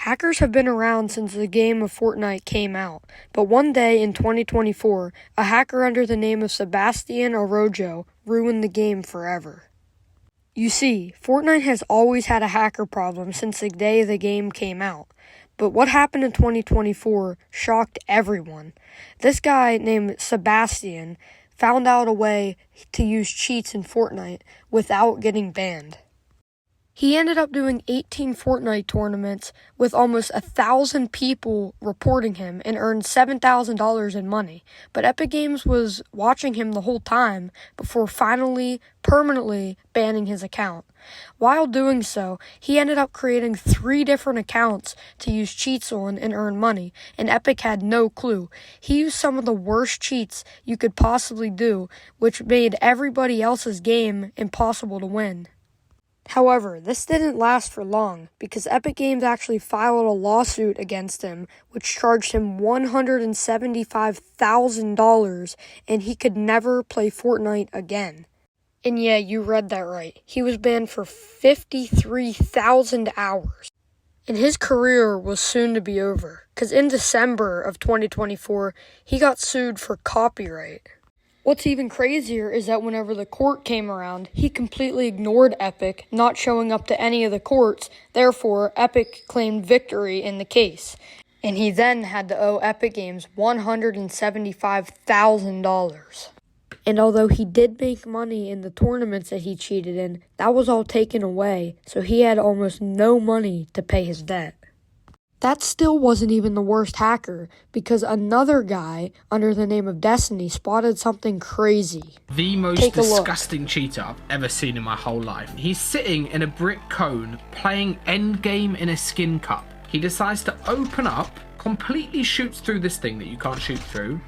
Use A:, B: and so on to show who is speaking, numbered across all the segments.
A: Hackers have been around since the game of Fortnite came out, but one day in 2024, a hacker under the name of Sebastian Arrojo ruined the game forever. You see, Fortnite has always had a hacker problem since the day the game came out, but what happened in 2024 shocked everyone. This guy named Sebastian found out a way to use cheats in Fortnite without getting banned. He ended up doing 18 Fortnite tournaments with almost 1,000 people reporting him and earned $7,000 in money. But Epic Games was watching him the whole time before finally permanently banning his account. While doing so, he ended up creating 3 different accounts to use cheats on and earn money, and Epic had no clue. He used some of the worst cheats you could possibly do, which made everybody else's game impossible to win. However, this didn't last for long because Epic Games actually filed a lawsuit against him, which charged him $175,000, and he could never play Fortnite again. And yeah, you read that right. He was banned for 53,000 hours. And his career was soon to be over, because in December of 2024, he got sued for copyright. What's even crazier is that whenever the court came around, he completely ignored Epic, not showing up to any of the courts. Therefore, Epic claimed victory in the case. And he then had to owe Epic Games $175,000. And although he did make money in the tournaments that he cheated in, that was all taken away, so he had almost no money to pay his debt. That still wasn't even the worst hacker, because another guy under the name of Destiny spotted something crazy.
B: The most disgusting cheater I've ever seen in my whole life. He's sitting in a brick cone playing endgame in a skin cup. He decides to open up, completely shoots through this thing that you can't shoot through,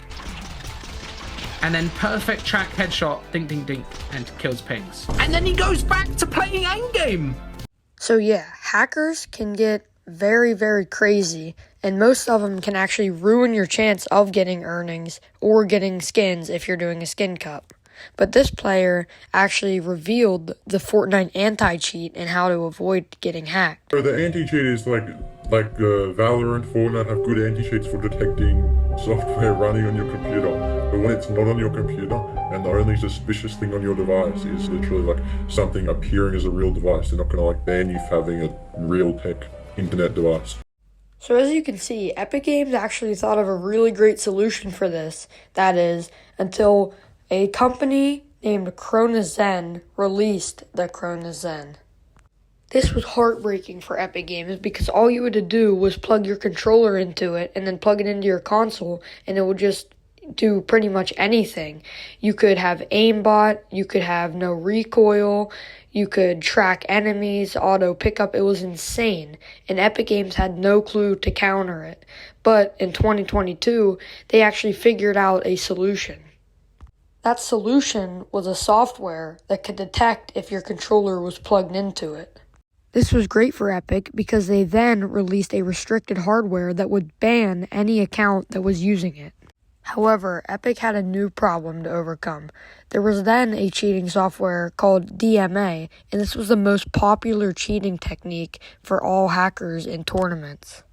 B: and then perfect track headshot, ding ding ding, and kills pings. And then he goes back to playing endgame!
A: So yeah, hackers can get very, very crazy, and most of them can actually ruin your chance of getting earnings or getting skins if you're doing a skin cup. But this player actually revealed the Fortnite anti-cheat and how to avoid getting hacked.
C: So the anti-cheat is like Valorant, Fortnite have good anti-cheats for detecting software running on your computer. But when it's not on your computer and the only suspicious thing on your device is literally like something appearing as a real device, they're not gonna like ban you for having a real tech internet device.
A: So as you can see, Epic Games actually thought of a really great solution for this. That is, until a company named ChronoZen released the ChronoZen. This was heartbreaking for Epic Games because all you had to do was plug your controller into it and then plug it into your console, and it would just do pretty much anything. You could have aimbot, you could have no recoil, you could track enemies, auto pickup. It was insane, and Epic Games had no clue to counter it. But in 2022, they actually figured out a solution. That solution was a software that could detect if your controller was plugged into it. This was great for Epic because they then released a restricted hardware that would ban any account that was using it. However, Epic had a new problem to overcome. There was then a cheating software called DMA, and this was the most popular cheating technique for all hackers in tournaments.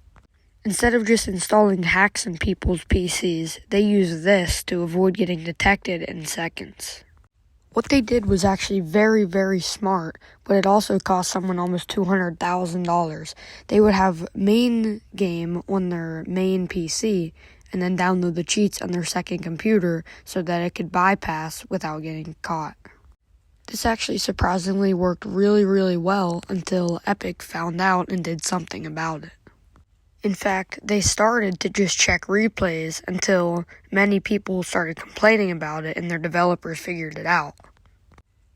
A: Instead of just installing hacks in people's PCs, they used this to avoid getting detected in seconds. What they did was actually very, very smart, but it also cost someone almost $200,000. They would have main game on their main PC, and then download the cheats on their second computer so that it could bypass without getting caught. This actually surprisingly worked really, really well until Epic found out and did something about it. In fact, they started to just check replays until many people started complaining about it and their developers figured it out.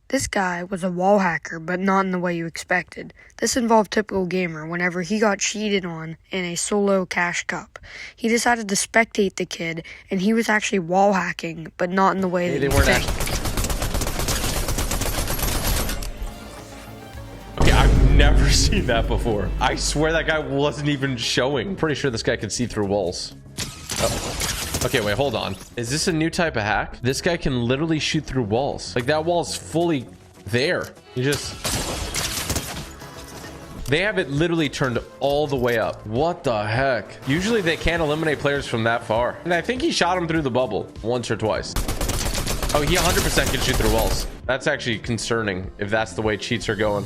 A: This guy was a wall hacker, but not in the way you expected. This involved typical gamer whenever he got cheated on in a solo cash cup. He decided to spectate the kid, and he was actually wall hacking, but not in the way that you think.
D: Okay, I've never seen that before. I swear that guy wasn't even showing. I'm pretty sure this guy can see through walls. Oh. Okay, wait, hold on. Is this a new type of hack? This guy can literally shoot through walls. Like, that wall's fully there. You just... They have it literally turned all the way up. What the heck? Usually they can't eliminate players from that far. And I think he shot him through the bubble once or twice. Oh, he 100% can shoot through walls. That's actually concerning if that's the way cheats are going.